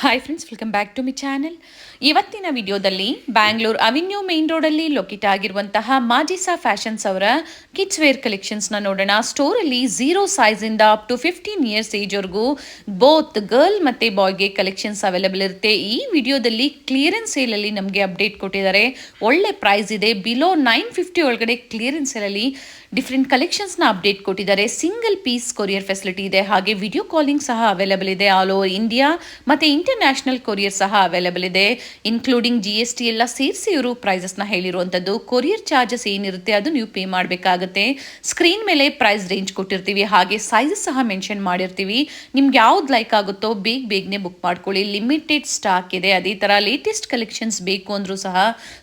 Hi friends, welcome back to my channel. ಇವತ್ತಿನ ವಿಡಿಯೋದಲ್ಲಿ Bangalore avenue main ರೋಡಲ್ಲಿ ಲೊಕೇಟ್ ಆಗಿರುವಂತಹ ಮಾಜಿಸಾ ಫ್ಯಾಷನ್ಸ್ ಅವರ ಕಿಡ್ಸ್ ವೇರ್ ಕಲೆಕ್ಷನ್ಸ್ನ ನೋಡೋಣ. ಸ್ಟೋರಲ್ಲಿ 0 ಸೈಜಿಂದ ಅಪ್ ಟು 15 ಇಯರ್ಸ್ ಏಜ್ವರೆಗೂ ಬೋತ್ ಗರ್ಲ್ ಮತ್ತು ಬಾಯ್ಗೆ ಕಲೆಕ್ಷನ್ಸ್ ಅವೈಲೇಬಲ್ ಇರುತ್ತೆ. ಈ ವಿಡಿಯೋದಲ್ಲಿ ಕ್ಲಿಯರೆನ್ಸ್ ಸೇಲಲ್ಲಿ ನಮಗೆ ಅಪ್ಡೇಟ್ ಕೊಟ್ಟಿದ್ದಾರೆ. ಒಳ್ಳೆ ಪ್ರೈಸ್ ಇದೆ. ಬಿಲೋ 950 ಒಳಗಡೆ ಕ್ಲಿಯರೆನ್ಸ್ ಸೇಲಲ್ಲಿ ಡಿಫ್ರೆಂಟ್ ಕಲೆಕ್ಷನ್ಸ್ನ ಅಪ್ಡೇಟ್ ಕೊಟ್ಟಿದ್ದಾರೆ. ಸಿಂಗಲ್ ಪೀಸ್ ಕೊರಿಯರ್ ಫೆಸಿಲಿಟಿ ಇದೆ. ಹಾಗೆ ವಿಡಿಯೋ ಕಾಲಿಂಗ್ ಸಹ ಅವೈಲೇಬಲ್ ಇದೆ. ಆಲ್ ಓವರ್ ಇಂಡಿಯಾ ಮತ್ತು ಇಂಟರ್ನ್ಯಾಷನಲ್ ಕೊರಿಯರ್ ಸಹ ಅವೈಲೇಬಲ್ ಇದೆ. ಇನ್ಕ್ಲೂಡಿಂಗ್ GST ಎಲ್ಲ ಸೇರಿಸಿ ಇವರು ಪ್ರೈಸಸ್ನ ಹೇಳಿರುವಂಥದ್ದು. ಕೊರಿಯರ್ ಚಾರ್ಜಸ್ ಏನಿರುತ್ತೆ ಅದು ನೀವು ಪೇ ಮಾಡಬೇಕಾಗುತ್ತೆ. ಸ್ಕ್ರೀನ್ ಮೇಲೆ ಪ್ರೈಸ್ ರೇಂಜ್ ಕೊಟ್ಟಿರ್ತೀವಿ, ಹಾಗೆ ಸೈಜಸ್ ಸಹ ಮೆನ್ಷನ್ ಮಾಡಿರ್ತೀವಿ. ನಿಮ್ಗೆ ಯಾವ್ದು ಲೈಕ್ ಆಗುತ್ತೋ ಬೇಗನೆ ಬುಕ್ ಮಾಡ್ಕೊಳ್ಳಿ. ಲಿಮಿಟೆಡ್ ಸ್ಟಾಕ್ ಇದೆ. ಅದೇ ಥರ ಲೇಟೆಸ್ಟ್ ಕಲೆಕ್ಷನ್ಸ್ ಬೇಕು ಅಂದರೂ ಸಹ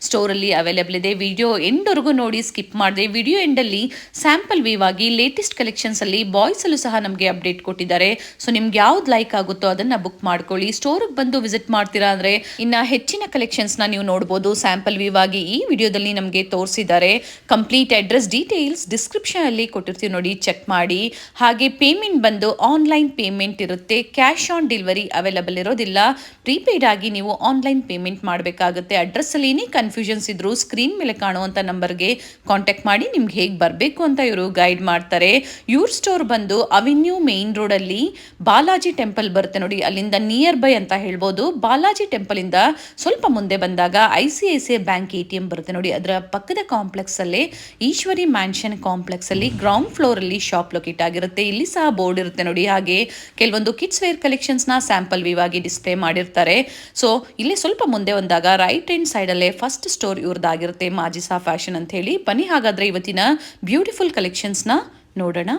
ಸ್ಟೋರಲ್ಲಿ ಅವೈಲೇಬಲ್ ಇದೆ. ವಿಡಿಯೋ ಎಂಡ್ವರೆಗೂ ನೋಡಿ, ಸ್ಕಿಪ್ ಮಾಡಿದೆ. ವಿಡಿಯೋ ಎಂಡಲ್ಲಿ ಸ್ಯಾಂಪಲ್ ವೀವ್ ಆಗಿ ಲೇಟೆಸ್ಟ್ ಕಲೆಕ್ಷನ್ಸ್ ಅಲ್ಲಿ ಬಾಯ್ಸ್ ಅಲ್ಲೂ ಸಹ ನಮಗೆ ಅಪ್ಡೇಟ್ ಕೊಟ್ಟಿದ್ದಾರೆ. ಸೊ ನಿಮ್ಗೆ ಯಾವ್ದು ಲೈಕ್ ಆಗುತ್ತೋ ಅದನ್ನ ಬುಕ್ ಮಾಡ್ಕೊಳ್ಳಿ. ಸ್ಟೋರ್ಗೆ ಬಂದು ವಿಸಿಟ್ ಮಾಡ್ತೀರಾ ಅಂದ್ರೆ ಇನ್ನ ಹೆಚ್ಚಿನ ಕಲೆಕ್ಷನ್ಸ್ ನ ನೀವು ನೋಡಬಹುದು. ಸ್ಯಾಂಪಲ್ ವೀವ್ ಆಗಿ ಈ ವಿಡಿಯೋದಲ್ಲಿ ನಮಗೆ ತೋರಿಸಿದ್ದಾರೆ. ಕಂಪ್ಲೀಟ್ ಅಡ್ರೆಸ್ ಡೀಟೇಲ್ಸ್ ಡಿಸ್ಕ್ರಿಪ್ಷನ್ ಅಲ್ಲಿ ಕೊಟ್ಟಿರ್ತೀವಿ, ನೋಡಿ ಚೆಕ್ ಮಾಡಿ. ಹಾಗೆ ಪೇಮೆಂಟ್ ಬಂದು ಆನ್ಲೈನ್ ಪೇಮೆಂಟ್ ಇರುತ್ತೆ. ಕ್ಯಾಶ್ ಆನ್ ಡೆಲಿವರಿ ಅವೈಲೇಬಲ್ ಇರೋದಿಲ್ಲ. ಪ್ರೀಪೇಯ್ಡ್ ಆಗಿ ನೀವು ಆನ್ಲೈನ್ ಪೇಮೆಂಟ್ ಮಾಡಬೇಕಾಗುತ್ತೆ. ಅಡ್ರೆಸ್ ಅಲ್ಲಿ ಏನೇ ಕನ್ಫ್ಯೂಷನ್ಸ್ ಇದ್ರು ಸ್ಕ್ರೀನ್ ಮೇಲೆ ಕಾಣುವಂತ ನಂಬರ್ಗೆ ಕಾಂಟ್ಯಾಕ್ಟ್ ಮಾಡಿ ನಿಮ್ಗೆ ಹೇಗೆ ಬರಬೇಕು ಅಂತ ಇವರು ಗೈಡ್ ಮಾಡ್ತಾರೆ. ಇವ್ರ ಸ್ಟೋರ್ ಬಂದು ಅವೆನ್ಯೂ ಮೇನ್ ರೋಡ್ ಅಲ್ಲಿ ಬಾಲಾಜಿ ಟೆಂಪಲ್ ಬರುತ್ತೆ ನೋಡಿ, ಅಲ್ಲಿಂದ ನಿಯರ್ ಬೈ ಅಂತ ಹೇಳ್ಬೋದು. ಬಾಲಾಜಿ ಟೆಂಪಲ್ ಇಂದ ಸ್ವಲ್ಪ ಮುಂದೆ ಬಂದಾಗ ICICI ಬ್ಯಾಂಕ್ ATM ಬರುತ್ತೆ ನೋಡಿ, ಅದರ ಪಕ್ಕದ ಕಾಂಪ್ಲೆಕ್ಸ್ ಅಲ್ಲಿ ಈಶ್ವರಿ ಮ್ಯಾನ್ಷನ್ ಕಾಂಪ್ಲೆಕ್ಸ್ ಅಲ್ಲಿ ಗ್ರೌಂಡ್ ಫ್ಲೋರ್ ಅಲ್ಲಿ ಶಾಪ್ ಲೊಕೇಟ್ ಆಗಿರುತ್ತೆ. ಇಲ್ಲಿ ಸಹ ಬೋರ್ಡ್ ಇರುತ್ತೆ ನೋಡಿ. ಹಾಗೆ ಕೆಲವೊಂದು ಕಿಡ್ಸ್ ವೇರ್ ಕಲೆಕ್ಷನ್ಸ್ ನ ಸ್ಯಾಂಪಲ್ ವೀವ್ ಆಗಿ ಡಿಸ್ಪ್ಲೇ ಮಾಡಿರ್ತಾರೆ. ಸೊ ಇಲ್ಲಿ ಸ್ವಲ್ಪ ಮುಂದೆ ಬಂದಾಗ ರೈಟ್ ಹ್ಯಾಂಡ್ ಸೈಡ್ ಅಲ್ಲೇ ಫಸ್ಟ್ ಸ್ಟೋರ್ ಇವ್ರದ್ದಾಗಿರುತ್ತೆ, ಮಾಜಿಸಾ ಫ್ಯಾಷನ್ ಅಂತ ಹೇಳಿ. ಬನ್ನಿ ಹಾಗಾದ್ರೆ ಇವತ್ತಿನ ಬ್ಯೂಟಿಫುಲ್ ಕಲೆಕ್ಷನ್ಸ್ನ ನೋಡೋಣ.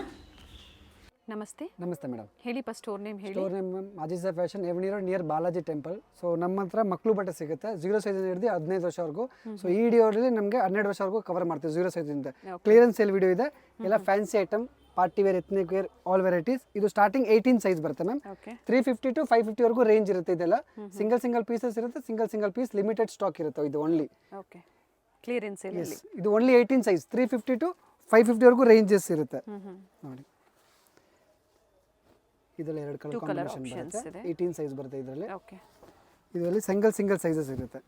ನಮಸ್ತೆ. ನಮಸ್ತೆ ಮೇಡಮ್. ಹೇಳಿ ಫಸ್ಟ್ ಸ್ಟೋರ್ ನೇಮ್ ಹೇಳಿ. Store name Majisa fashion avenue road near Balaji temple. So ನಮ್ಮ ಹತ್ರ ಮಕ್ಕಳು ಬಟ್ಟೆ ಸಿಗುತ್ತೆ 0 ಸೈಜಿಂದ ಹಿಡಿದು 15 ವರ್ಷವರೆಗೂ. ಸೊ ಈ ವಿಡಿಯೋದಲ್ಲಿ ನಮಗೆ 12 ವರ್ಷವರೆಗೂ ಕವರ್ ಮಾಡ್ತೀವಿ 0 ಸೈಜಿಂದ. ಕ್ಲಿಯರೆನ್ಸ್ ಸೇಲ್ ವಿಡಿಯೋ ಇದೆ. ಎಲ್ಲ fancy item, party wear, ethnic wear, all varieties. ಇದು ಸ್ಟಾರ್ಟಿಂಗ್ 18 ಸೈಜ್ ಬರುತ್ತೆ ಮ್ಯಾಮ್. 350 to 550 ವರೆಗೂ ರೇಂಜ್ ಇರುತ್ತೆ. ಇದೆಲ್ಲ ಸಿಂಗಲ್ ಪೀಸಸ್ ಇರುತ್ತೆ. ಸಿಂಗಲ್ ಪೀಸ್ ಲಿಮಿಟೆಡ್ ಸ್ಟಾಕ್ ಇರುತ್ತೆ. ಇದು ಓನ್ಲಿ ಕ್ಲಿಯರೆನ್ಸ್ ಸೇಲ್ ಅಲ್ಲಿ. ಇದು ಓನ್ಲಿ 18 ಸೈಜ್. 350 to 550 ವರೆಗೂ ರೇಂಜಸ್ ಇರುತ್ತೆ ನೋಡಿ. ಇದರಲ್ಲಿ 2 ಕಲರ್ ಕಾಂಬಿನೇಷನ್ ಬರುತ್ತೆ. 18 ಸೈಜ್ ಬರುತ್ತೆ ಇದರಲ್ಲಿ. ಇದರಲ್ಲಿ ಸಿಂಗಲ್ ಸೈಜಸ್ ಇರುತ್ತೆ.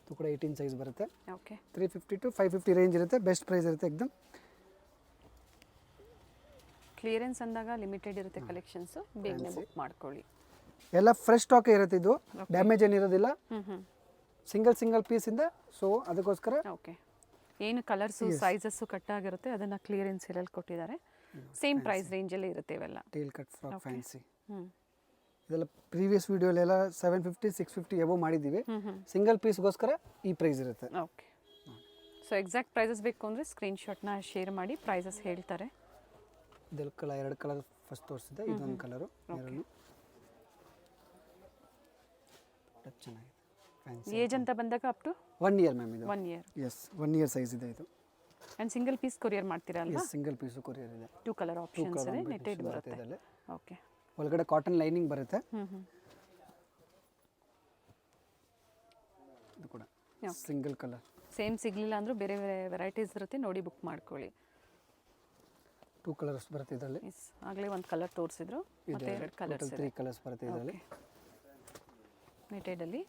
ಇದು ಕೂಡ 18 ಸೈಜ್ ಬರುತ್ತೆ. 350 to 550 ರೇಂಜ್ ಇರುತ್ತೆ. ಬೆಸ್ಟ್ ಪ್ರೈಸ್ ಇರುತ್ತೆ ಎಕ್ದಮ್. ಕ್ಲಿಯರೆನ್ಸ್ ಅಂದಾಗ ಲಿಮಿಟೆಡ್ ಇರುತ್ತೆ ಕಲೆಕ್ಷನ್ಸ್, ಬೇಗನೆ ಬುಕ್ ಮಾಡ್ಕೊಳ್ಳಿ. ಎಲ್ಲ ಫ್ರೆಶ್ ಸ್ಟಾಕ್ ಇರುತ್ತೆ. ಇದು ಡ್ಯಾಮೇಜ್ ಏನಿರೋದಿಲ್ಲ. ಸಿಂಗಲ್ ಪೀಸ್ ಇಂದ. ಸೊ ಅದಕ್ಕೋಸ್ಕರ ಏನು ಕಲರ್ಸು ಸೈಜಸ್ಸು ಕಟ್ ಆಗಿರುತ್ತೆ ಅದನ್ನ ಕ್ಲಿಯರೆನ್ಸ್ ಸೇಲಲ್ಲಿ ಕೊಟ್ಟಿದ್ದಾರೆ. ಸೇಮ್ ಪ್ರೈಸ್ ರೇಂಜ್ ಅಲ್ಲಿ ಇರುತ್ತೆ ಇವೆಲ್ಲ. ಟೇಲ್ ಕಟ್ ಫ್ರಾಕ್ ಫ್ಯಾನ್ಸಿ ಇದೆಲ್ಲ ಪ್ರೀವಿಯಸ್ ವಿಡಿಯೋಲೆಲ್ಲ 750 650 ಎಬೋ ಮಾಡಿದ್ದೀವಿ. ಸಿಂಗಲ್ ಪೀಸ್ಗೋಸ್ಕರ ಈ ಪ್ರೈಸ್ ಇರುತ್ತೆ. ಓಕೆ. ಸೊ ಎಕ್ಸಾಕ್ಟ್ ಪ್ರೈಸಸ್ ಬೇಕು ಅಂದರೆ ಸ್ಕ್ರೀನ್ಶಾಟ್ನ ಶೇರ್ ಮಾಡಿ, ಪ್ರೈಸಸ್ ಹೇಳ್ತಾರೆ. ಇದೆಲ್ಲ ಕಲರ್ 2 ಕಲರ್ ಫಸ್ಟ್ ತೋರಿಸಿದೆ. ಇದೊಂದು ಕಲರು. ಚೆನ್ನಾಗಿದೆ. ಏಜ್ ಅಂತ ಬಂದಾಗ ಅಪ್ ಟು 1 ಇಯರ್ ಮ್ಯಾಮ್. ಇದು 1 ಇಯರ್. ಎಸ್ 1 ಇಯರ್ ಸೈಜ್ ಇದೆ ಇದು. ಆ್ಯಂಡ್ ಸಿಂಗಲ್ ಪೀಸ್ ಕೊರಿಯರ್ ಮಾಡ್ತೀರಾ ಅಲ್ವಾ? ಸಿಂಗಲ್ ಪೀಸು ಕೊರಿಯರ್ ಇದೆ. 2 ಕಲರ್ ಆಪ್ಷನ್ಸ್ ಇದೆ. ನೆಟೆಡ್ ಬರುತ್ತೆ ಇದರಲ್ಲಿ. ಓಕೆ. ಒಳಗಡೆ ಕಾಟನ್ ಲೈನಿಂಗ್ ಬರುತ್ತೆ. ಇದು ಕೂಡ ಸಿಂಗಲ್ ಕಲರ್. ಸೇಮ್ ಸಿಗಲಿಲ್ಲ ಅಂದರೂ ಬೇರೆ ವೆರೈಟೀಸ್ ಇರುತ್ತೆ, ನೋಡಿ ಬುಕ್ ಮಾಡ್ಕೊಳ್ಳಿ. 2 ಕಲರ್ಸ್ ಬರುತ್ತೆ ಇದರಲ್ಲಿ. ಆಗಲೇ ಒಂದು ಕಲರ್ ತೋರಿಸಿದ್ರು, ಮತ್ತೆ 2 ಕಲರ್ಸ್. 3 ಕಲರ್ಸ್ ಬರುತ್ತೆ ಇದರಲ್ಲಿ. ನೆಟೆಡಲ್ಲಿ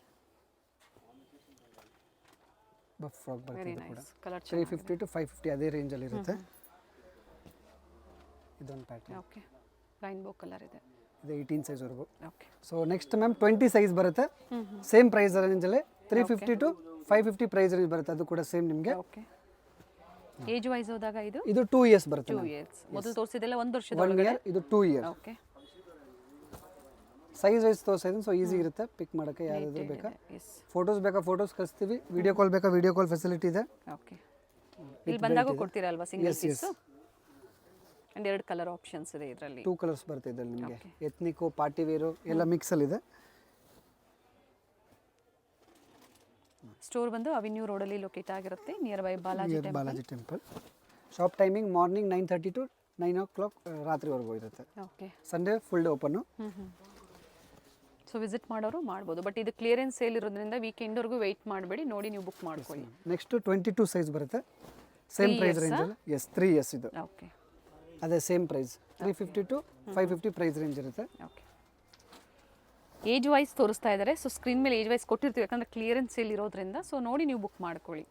ಬಫ್ ಫ್ರಾಕ್ ಬರುತ್ತೆ. ಇದು ಕೂಡ ಕಲರ್ 350 to 550 ಅದೇ ರೇಂಜ್ ಅಲ್ಲಿ ಇರುತ್ತೆ. ಇದೊಂದು ಪ್ಯಾಟರ್ನ್. ಓಕೆ. ರೈನ್ಬೋ ಕಲರ್ ಇದೆ. ಇದು 18 ಸೈಜ್ ವರೆಗೂ. Okay. So next ma'am 20 size ಬರುತ್ತೆ. ಸೇಮ್ ಪ್ರೈಸ್ ರೇಂಜ್ ಅಲ್ಲಿ 350 to 550 ಪ್ರೈಸ್ ರೇಂಜ್ ಬರುತ್ತೆ. ಅದು ಕೂಡ ಸೇಮ್ ನಿಮಗೆ. ಓಕೆ. ಏಜ್ ವೈಸ್ ಹೋದಾಗ ಇದು 2 ಇಯರ್ಸ್ ಬರುತ್ತೆ. 2 ಇಯರ್ಸ್. ಮೊದಲು ತೋರಿಸಿದೆಲ್ಲ 1 ವರ್ಷದ 1 ಇಯರ್. ಇದು 2 ಇಯರ್. ಓಕೆ. ಸೈಜ್ ವೈಸ್ ತೋರಿಸಿದ್ದೀನಿ. ಸೊ ಈಸಿ ಇರುತ್ತೆ ಪಿಕ್ ಮಾಡೋಕ್ಕೆ. ಯಾರಾದರೂ ಬೇಕಾ ಫೋಟೋಸ್ ಬೇಕಾ ಫೋಟೋಸ್ ಕಳಿಸ್ತೀವಿ. ವಿಡಿಯೋ ಕಾಲ್ ಬೇಕಾ ವಿಡಿಯೋ ಕಾಲ್ ಫೆಸಿಲಿಟಿ ಇದೆ. ಓಕೆ. ಇಲ್ಲಿ ಬಂದಾಗ ಕೊಡ್ತೀರಾ ಅಲ್ವಾ single piece? And 2 colour options ಇದೆ ಇದರಲ್ಲಿ. 2 ಕಲರ್ಸ್ ಬರುತ್ತೆ ಇದರಲ್ಲಿ ನಿಮಗೆ. ಎಥ್ನಿಕ್, ಪಾರ್ಟಿ ವೇರು ಎಲ್ಲ ಮಿಕ್ಸ್ ಅಲ್ಲಿ ಇದೆ. ಸ್ಟೋರ್ ಬಂದು ಅವೆನ್ಯೂ ರೋಡ್ ಅಲ್ಲಿ ಲೊಕೇಟ್ ಆಗಿರುತ್ತೆ, nearby Balaji temple. Shop timing morning 9:30 to 9 o'clock ರಾತ್ರಿವರೆಗೂ ಇರುತ್ತೆ. Okay. Sunday full day open. So visit ಮಾಡೋರು ಮಾಡ್ಬೋದು. ಬಟ್ ಇದು ಕ್ಲಿಯರೆನ್ಸ್ ಸೇಲ್ ಇರೋದ್ರಿಂದ ವೀಕೆಂಡ್ವರೆಗೂ ವೆಯ್ಟ್ ಮಾಡಬೇಡಿ, ನೋಡಿ ನೀವು ಬುಕ್ ಮಾಡ್ಕೊಳ್ಳಿ. ನೆಕ್ಸ್ಟ್ 22 ಸೈಜ್ ಬರುತ್ತೆ. ಸೇಮ್ ಪ್ರೈಸ್ ರೇಂಜ್ ಅಲ್ಲಿ. ಎಸ್ 3 ಇಯರ್ಸ್ ಇದು. ಓಕೆ. ಅದೇ same price 350 to 550 price range ಇರುತ್ತೆ. ಓಕೆ. ಏಜ್ ವೈಸ್ ತೋರಿಸ್ತಾ ಇದ್ದಾರೆ. ಸೊ ಸ್ಕ್ರೀನ್ ಮೇಲೆ ಏಜ್ ವೈಸ್ ಕೊಟ್ಟಿರ್ತೀವಿ, ಯಾಕಂದರೆ ಕ್ಲಿಯರೆನ್ಸ್ ಸೇಲ್ ಇರೋದ್ರಿಂದ. ಸೊ ನೋಡಿ ನೀವು ಬುಕ್ ಮಾಡ್ಕೊಳ್ಳಿ.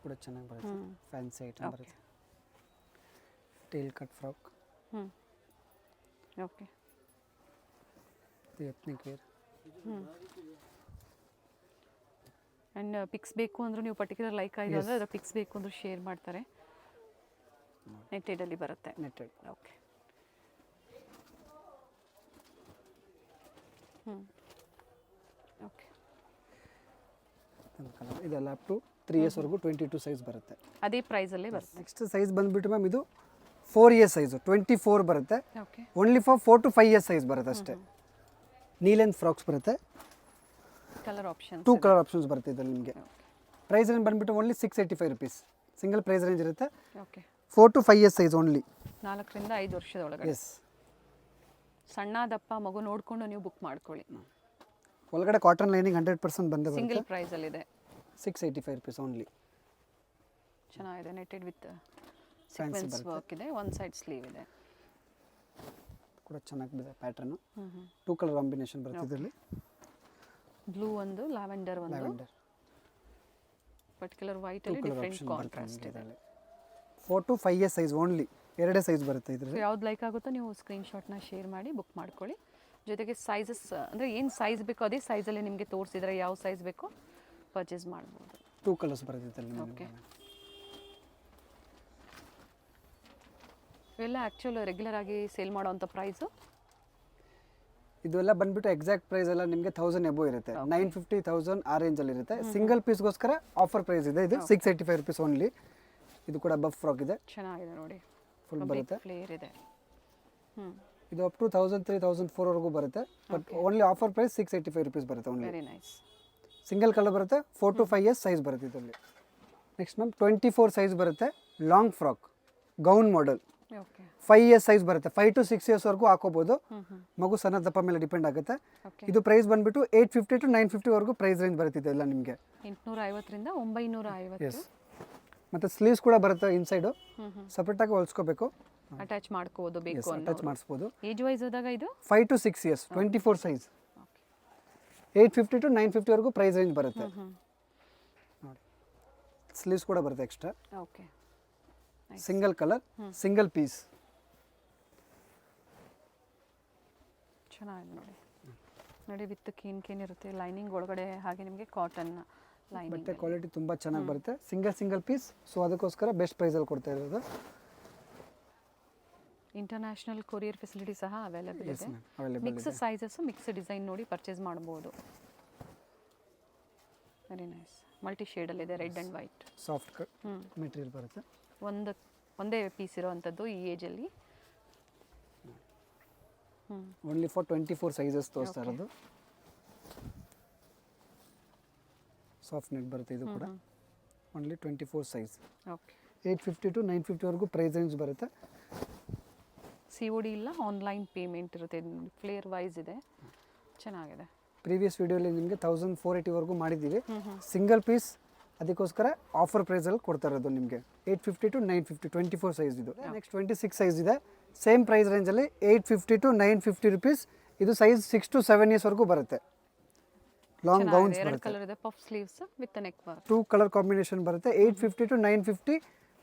ಕೂಡ ಚೆನ್ನಾಗಿ ಬರುತ್ತೆ, ಫ್ಯಾನ್ಸಿ ಐಟಮ್ ಬರುತ್ತೆ. ಟೇಲ್ ಕಟ್ ಫ್ರಾಕ್, ಓಕೆ, ಇದು ಎತ್ನಿಕ್ ವೇರ್. ಆ್ಯಂಡ್ ಪಿಕ್ಸ್ ಬೇಕು ಅಂದರೂ ನೀವು ಪರ್ಟಿಕ್ಯುಲರ್ ಲೈಕ್ ಆಗಿದೆ ಅಂದರೆ ಅದರ ಪಿಕ್ಸ್ ಬೇಕು ಅಂದರೂ ಶೇರ್ ಮಾಡ್ತಾರೆ. ನೆಟ್ಟೆಡಲ್ಲಿ ಬರುತ್ತೆ. ನೆಟ್ಟೆಡ್. Okay, okay. ಇದೆಲ್ಲ ಅಪ್ ಟು 3 years ವರೆಗೂ 22 ಸೈಜ್ ಬರುತ್ತೆ. ಅದೇ ಪ್ರೈಸಲ್ಲೇ ಬರುತ್ತೆ. ನೆಕ್ಸ್ಟ್ ಸೈಜ್ ಬಂದುಬಿಟ್ಟು ಮ್ಯಾಮ್ ಇದು 4 years ಸೈಜು 24 ಬರುತ್ತೆ. Okay, only for 4 to 5 years size ಬರುತ್ತೆ ಅಷ್ಟೇ. ನೀ ಲೆಂತ್ ಫ್ರಾಕ್ಸ್ ಬರುತ್ತೆ. ಕಲರ್ ಆಪ್ಷನ್ 2 ಕಲರ್ ಆಪ್ಷನ್ಸ್ ಬರುತ್ತೆ ಇದರಲ್ಲಿ ನಿಮಗೆ. ಪ್ರೈಸ್ ರೇಂಜ್ ಬಂದುಬಿಟ್ಟು only 685 rupees. Single price range ಇರುತ್ತೆ. Okay, 4 to 5 years size only. 4 ರಿಂದ 5 ವರ್ಷದ ಒಳಗಡೆ. ಎಸ್. ಸಣ್ಣ ದಪ್ಪ ಮಗು ನೋಡಿಕೊಂಡು ನೀವು ಬುಕ್ ಮಾಡ್ಕೊಳ್ಳಿ. ಒಳಗಡೆ ಕಾಟನ್ ಲೈನಿಂಗ್ 100% ಬಂದೇ ಬರುತ್ತೆ. ಸಿಂಗಲ್ ಪ್ರೈಸಲ್ಲಿದೆ. 685 rupees only. ಚೆನ್ನಾಗಿದೆ. ನೆಟೆಡ್ ವಿತ್ ಸೀಕ್ವೆನ್ಸ್ ವರ್ಕ್ ಇದೆ. ಒನ್ ಸೈಡ್ ಸ್ಲೀವ್ ಇದೆ. ಕೂಡ ಚೆನ್ನಾಗಿದೆ ಪ್ಯಾಟರ್ನು. 2 ಕಲರ್ ಕಾಂಬಿನೇಷನ್ ಬರುತ್ತೆ ಇದರಲ್ಲಿ. ಬ್ಲೂ ಒಂದು, ಲ್ಯಾವೆಂಡರ್ ಒಂದು, ಲ್ಯಾವೆಂಡರ್. ಪರ್ಟಿಕ್ಯುಲರ್ ವೈಟ್ ಅಲ್ಲಿ ಡಿಫರೆಂಟ್ ಕಾಂಟ್ರಾಸ್ಟ್ ಇದೆ. 4 to 5 years size only. 2 size ಬರುತ್ತೆ ಇದರಲ್ಲಿ. ಯಾವ್ದು ಲೈಕ್ ಆಗುತ್ತೋ ನೀವು ಸ್ಕ್ರೀನ್ಶಾಟ್ನ ಶೇರ್ ಮಾಡಿ ಬುಕ್ ಮಾಡ್ಕೊಳ್ಳಿ. ಜೊತೆಗೆ ಸೈಜಸ್ ಅಂದರೆ ಏನು ಸೈಜ್ ಬೇಕೋ ಅದೇ ಸೈಜಲ್ಲಿ ನಿಮಗೆ ತೋರಿಸಿದ್ರೆ ಯಾವ ಸೈಜ್ ಬೇಕೋ ಪರ್ಚೇಸ್ ಮಾಡ್ಬೋದು. 2 ಕಲರ್ಸ್ ಬರುತ್ತೆ ಇದರಲ್ಲಿ. ಓಕೆ, ಇವೆಲ್ಲ ಆ್ಯಕ್ಚುಲ್ ರೆಗ್ಯುಲರ್ ಆಗಿ ಸೇಲ್ ಮಾಡೋವಂಥ ಪ್ರೈಸು. ಇದೆಲ್ಲ ಬಂದ್ಬಿಟ್ಟು ಎಕ್ಸಾಕ್ಟ್ ಪ್ರೈಸ್ ಎಲ್ಲ ನಿಮಗೆ 1000 ಎಬೋ ಇರುತ್ತೆ. 950, 1000 ಆ ರೇಂಜಲ್ಲಿ ಇರುತ್ತೆ. ಸಿಂಗಲ್ ಪೀಸ್ಗೋಸ್ಕರ ಆಫರ್ ಪ್ರೈಸ್ ಇದೆ. ಇದು 685 rupees ಓನ್ಲಿ. ಇದು ಕೂಡ ಬಫ್ ಫ್ರಾಕ್ ಇದೆ. ಚೆನ್ನಾಗಿದೆ ನೋಡಿ, ಫುಲ್ ಬರುತ್ತೆ. ಫ್ಲೇರ್ ಇದೆ. ಇದು ಅಪ್ ಟು 1003, 1004 ವರೆಗೂ ಬರುತ್ತೆ. But only offer price 685 rupees ಬರುತ್ತೆ only. Very nice. Single colour ಬರುತ್ತೆ. 4 to 5 years ಸೈಜ್ ಬರುತ್ತೆ ಇದರಲ್ಲಿ. ನೆಕ್ಸ್ಟ್ ಮ್ಯಾಮ್ 24 ಸೈಜ್ ಬರುತ್ತೆ. Long frock gown model. Okay, 5 years size ಬರುತ್ತೆ. 5 to 6 years ವರೆಗೂ ಹಾಕೋಬಹುದು. ಮಗು ಸಣ್ಣ ದಪ್ಪ ಮೇಲೆ ಡಿಪೆಂಡ್ ಆಗುತ್ತೆ. ಇದು ಪ್ರೈಸ್ ಬಂದ್ಬಿಟ್ಟು 850 to 950 ವರೆಗೂ ಪ್ರೈಸ್ ರೇಂಜ್ ಬರುತ್ತೆ ಇದೆಲ್ಲ ನಿಮಗೆ. 850 ರಿಂದ 950. ಎಸ್. ಮತ್ತು ಸ್ಲೀವ್ಸ್ ಕೂಡ ಬರುತ್ತೆ ಇನ್ಸೈಡು. ಸಪ್ರೇಟಾಗಿ ಹೊಲ್ಸ್ಕೋಬೇಕು. ಅಟ್ಯಾಚ್ ಮಾಡ್ಕೋಬೋದು ಬೇಕು ಅಂತ. ಅಟ್ಯಾಚ್ ಮಾಡಿಸ್ಬೋದು. ಏಜ್ ವೈಸ್ ಹೋದಾಗ ಇದು 5 to 6 years 24 ಸೈಜ್ 850 to 950 ವರೆಗೂ ಪ್ರೈಸ್ ರೇಂಜ್ ಬರುತ್ತೆ. ನೋಡಿ, ಸ್ಲೀವ್ಸ್ ಕೂಡ ಬರುತ್ತೆ extra. Okay, single colour, single piece. ಚೆನ್ನಾಗಿದೆ ನೋಡಿ. ನೋಡಿ ವಿತ್ ಕೇನ್ ಇರುತ್ತೆ. ಲೈನಿಂಗ್ ಒಳಗಡೆ ಹಾಗೆ ನಿಮಗೆ ಕಾಟನ್ ಲೈನಿಂಗ್. ಬಟ್ಟೆ ಕ್ವಾಲಿಟಿ ತುಂಬ ಚೆನ್ನಾಗಿ ಬರುತ್ತೆ. Single piece. ಸೊ ಅದಕ್ಕೋಸ್ಕರ ಬೆಸ್ಟ್ ಪ್ರೈಸಲ್ಲಿ ಕೊಡ್ತಾ ಇರೋದು. ಇಂಟರ್ನ್ಯಾಷನಲ್ ಕೊರಿಯರ್ ಫೆಸಿಲಿಟಿ ಸಹ ಅವೈಲೇಬಲ್ ಇದೆ. Available mix sizes, mix design ನೋಡಿ ಪರ್ಚೇಸ್ ಮಾಡ್ಬೋದು. Very nice. ಮಲ್ಟಿ ಶೇಡಲ್ಲಿದೆ, red and white. Soft material ಬರುತ್ತೆ. ಒಂದೇ ಪೀಸ್ ಇರೋವಂಥದ್ದು ಈ ಏಜಲ್ಲಿ. ಓನ್ಲಿ ಫಾರ್ 24 ಸೈಜಸ್ ತೋರಿಸ್ತಾ ಇರೋದು. ಸಾಫ್ಟ್ ನೆಟ್ ಬರುತ್ತೆ ಇದು ಕೂಡ. Only 24 size. ಓಕೆ, 850 to 950 ವರೆಗೂ ಪ್ರೈಸ್ ರೇಂಜ್ ಬರುತ್ತೆ. COD ಇಲ್ಲ, ಆನ್ಲೈನ್ ಪೇಮೆಂಟ್ ಇರುತ್ತೆ. ಫ್ಲೇರ್ ವೈಸ್ ಇದೆ, ಚೆನ್ನಾಗಿದೆ. ಪ್ರೀವಿಯಸ್ ವಿಡಿಯೋಲಿ ನಿಮಗೆ 1480 ವರೆಗೂ ಮಾಡಿದ್ದೀವಿ. ಸಿಂಗಲ್ ಪೀಸ್ ಅದಕ್ಕೋಸ್ಕರ ಆಫರ್ ಪ್ರೈಸಲ್ಲಿ ಕೊಡ್ತಾ ಇರೋದು ನಿಮಗೆ. 850 to 950 24 ಸೈಜ್ ಇದು. ನೆಕ್ಸ್ಟ್ 26 ಸೈಜ್ ಇದೆ. ಸೇಮ್ ಪ್ರೈಸ್ ರೇಂಜಲ್ಲಿ 850 to 950 rupees. ಇದು ಸೈಜ್ 6 to 7 years ವರೆಗೂ ಬರುತ್ತೆ. ಲಾಂಗ್ ಗೌನ್ಸ್ ಬರುತ್ತೆ. ಕಲರ್ ಇದೆ, puff sleeves with neck work. 2 colour combination ಬರುತ್ತೆ. 850 to 950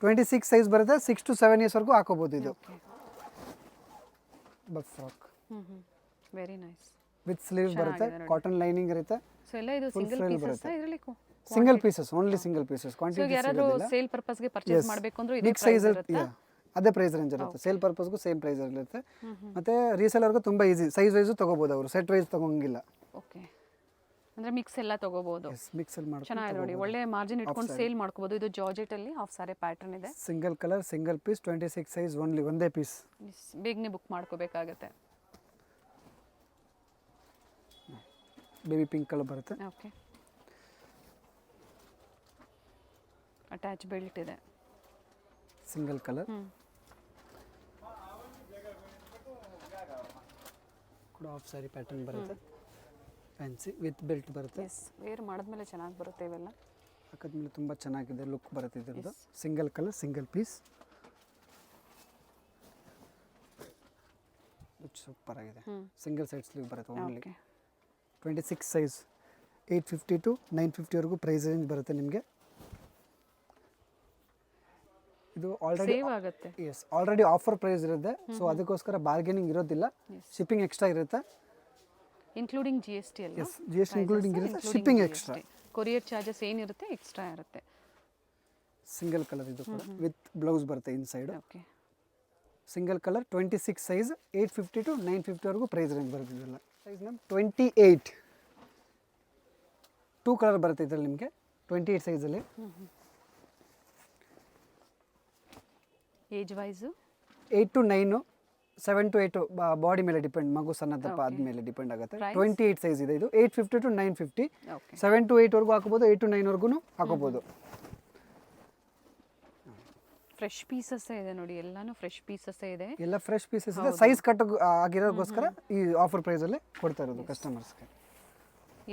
26 ಸೈಜ್ ಬರುತ್ತೆ. 6 to 7 years ವರೆಗೂ ಹಾಕೋಬಹುದು ಇದು. Puff frock very nice. With sleeve ಬರುತ್ತೆ. ಕಾಟನ್ ಲೈನಿಂಗ್ ಇರುತ್ತೆ. ಸೊ ಎಲ್ಲ ಇದು ಸಿಂಗಲ್ ಪೀಸಸ್ ಇದರಲ್ಲಿ. Single pieces, only single pieces. Quantity ಯಾರಾದರೂ ಸೇಲ್ ಪರ್ಪಸ್ಗೆ ಪರ್ಚೇಸ್ ಮಾಡಬೇಕು ಅಂದ್ರೆ ಇದೇ ಮಿಕ್ಸ್ ಸೈಜ್ ಅದೇ ಪ್ರೈಸ್ ರೇಂಜ್ ಇರುತ್ತೆ. ಸೇಲ್ ಪರ್ಪಸ್ಗೂ ಸೇಮ್ ಪ್ರೈಸ್ ಇರುತ್ತೆ. ಮತ್ತೆ ರೀಸೇಲರ್ಗೂ ತುಂಬ ಈಸಿ. ಸೈಜ್ ವೈಸು ತೊಗೋಬೋದು ಅವರು, ಸೆಟ್ ವೈಸ್ ತೊಗೊಂಗಿಲ್ಲ. ಓಕೆ, ಅಂದರೆ ಮಿಕ್ಸ್ ಎಲ್ಲ ತೊಗೋಬೋದು. ಮಿಕ್ಸಲ್ಲಿ ಮಾಡಿ ಚೆನ್ನಾಗಿದೆ ನೋಡಿ. ಒಳ್ಳೆ ಮಾರ್ಜಿನ್ ಇಟ್ಕೊಂಡು ಸೇಲ್ ಮಾಡ್ಕೋಬೋದು. ಇದು ಜಾರ್ಜೆಟ್ ಅಲ್ಲಿ ಹಾಫ್ ಸಾರಿ ಪ್ಯಾಟರ್ನ್ ಇದೆ. Single colour, single piece, 26 size only. ಒಂದೇ ಪೀಸ್. ಬೇಗನೆ ಬುಕ್ ಮಾಡ್ಕೋಬೇಕಾಗತ್ತೆ. ಬೇಬಿ ಪಿಂಕ್ ಕಲರ್ ಬರುತ್ತೆ. ಓಕೆ, ಅಟ್ಯಾಚ್ ಬೆಲ್ಟ್ ಇದೆ. ಸಿಂಗಲ್ ಕಲರ್ ಕೂಡ ಹಾಫ್ ಸಾರಿ ಪ್ಯಾಟರ್ನ್ ಬರುತ್ತೆ. ಫ್ಯಾನ್ಸಿ ವಿತ್ ಬೆಲ್ಟ್ ಬರುತ್ತೆ. ಎಸ್, ವೇರ್ ಮಾಡಿದ್ಮೇಲೆ ಚೆನ್ನಾಗಿ ಬರುತ್ತೆ. ಇವೆಲ್ಲ ಹಾಕಿದ್ಮೇಲೆ ತುಂಬ ಚೆನ್ನಾಗಿದೆ ಲುಕ್ ಬರುತ್ತೆ ಇದರದ್ದು. Single colour, single piece. Super ಆಗಿದೆ. ಸಿಂಗಲ್ ಸೈಡ್ ಸ್ಲೀವ್ ಬರುತ್ತೆ ಓನ್ಲಿ. ಓಕೆ 26 ಸೈಜ್ 850 ಟು 950ವರೆಗೂ ಪ್ರೈಸ್ ರೇಂಜ್ ಬರುತ್ತೆ ನಿಮಗೆ. ಇದು ಆಲ್ರೆಡಿ ಸೇವ್ ಆಗುತ್ತೆ. ಎಸ್ ಆಲ್ರೆಡಿ ಆಫರ್ ಪ್ರೈಸ್ ಇರುತ್ತೆ, ಸೊ ಅದಕ್ಕೋಸ್ಕರ ಬಾರ್ಗೇನಿಂಗ್ ಇರೋದಿಲ್ಲ, ಶಿಪ್ಪಿಂಗ್ ಎಕ್ಸ್ಟ್ರಾ ಇರುತ್ತೆ. ಇನ್ಕ್ಲೂಡಿಂಗ್ ಜಿ ಎಸ್ ಟಿ ಅಲ್ಲ? Yes G S T including ಇರುತ್ತೆ, ಶಿಪ್ಪಿಂಗ್ ಎಕ್ಸ್ಟ್ರಾ. ಕೊರಿಯರ್ ಚಾರ್ಜಸ್ ಏನಿರುತ್ತೆ ಎಕ್ಸ್ಟ್ರಾ ಇರುತ್ತೆ. ಸಿಂಗಲ್ ಕಲರ್ ಇದು ಕೂಡ ವಿತ್ ಬ್ಲೌಸ್ ಬರುತ್ತೆ inside. Okay single colour 26 size 850 to 950ವರೆಗೂ ಪ್ರೈಸ್ ರೇಂಜ್ ಬರುತ್ತೆ. ಇದೆಲ್ಲ ಸೈಜ್ ನಮ್ಮ 28 2 ಕಲರ್ ಬರುತ್ತೆ ಇದರಲ್ಲಿ ನಿಮಗೆ 28 ಸೈಜಲ್ಲಿ. Age wise 8 to 9 7 to 8 body ಮೇಲೆ ಡಿಪೆಂಡ್, ಮಗು ಸಣ್ಣದಪ್ಪ ಆದಮೇಲೆ ಡಿಪೆಂಡ್ ಆಗುತ್ತೆ. 28 ಸೈಜ್ ಇದೆ ಇದು. 850 ಟು 950 ಓಕೆ 7 to 8ವರೆಗೂ ಹಾಕೋಬೋದು, 8 to 9ವರೆಗೂ ಹಾಕೋಬೋದು. ಫ್ರೆಶ್ ಪೀಸಸ್ ಇದೆ ನೋಡಿ, ಎಲ್ಲಾನು ಫ್ರೆಶ್ ಪೀಸಸ್ ಇದೆ. ಎಲ್ಲ ಫ್ರೆಶ್ ಪೀಸಸ್ ಇದೆ, ಸೈಜ್ ಕಟ್ ಆಗಿರೋದಕ್ಕೋಸ್ಕರ ಈ ಆಫರ್ ಪ್ರೈಸಲ್ಲಿ ಕೊಡ್ತಾ ಇರೋದು ಕಸ್ಟಮರ್ಸ್ಗೆ.